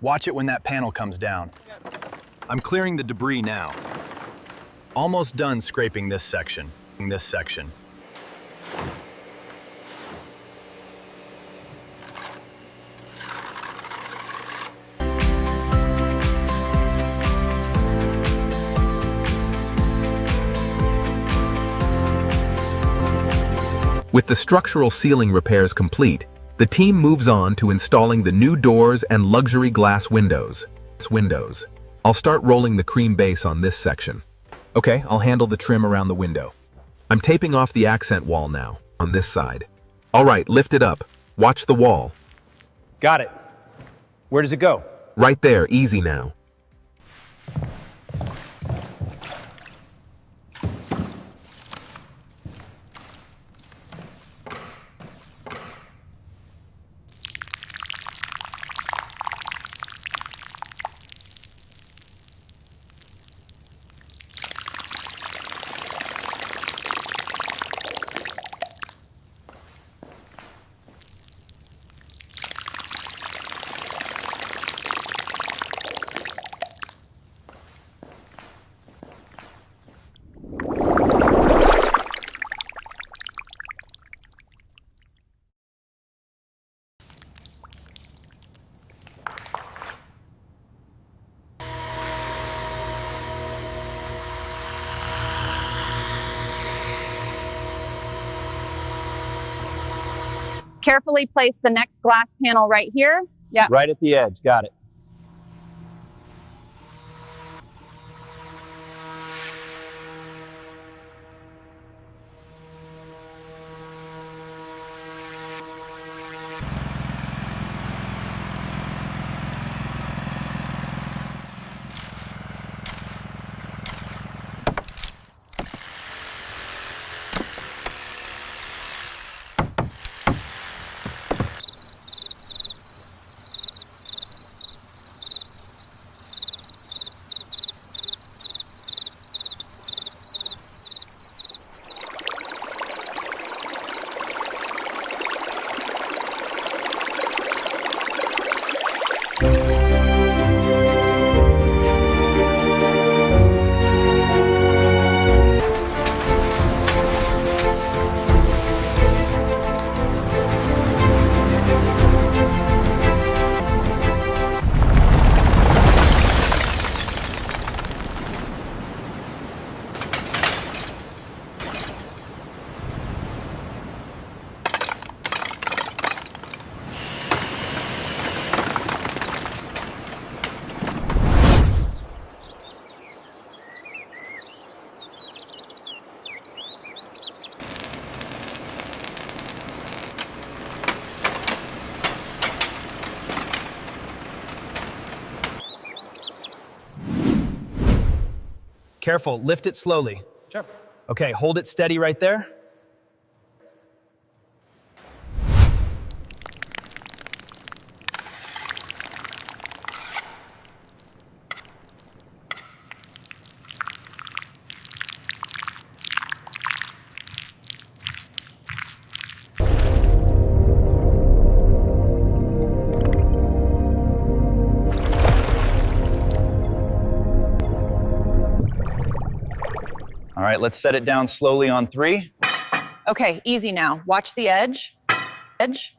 Watch it when that panel comes down. I'm clearing the debris now. Almost done scraping this section. With the structural ceiling repairs complete, the team moves on to installing the new doors and luxury glass windows. I'll start rolling the cream base on this section. Okay, I'll handle the trim around the window. I'm taping off the accent wall now, on this side. All right, lift it up. Watch the wall. Got it. Where does it go? Right there, easy now. Carefully place the next glass panel right here. Yeah. Right at the edge. Got it. Careful, lift it slowly. Sure. Okay, hold it steady right there. All right, let's set it down slowly on 3. Okay, easy now. Watch the edge. Edge.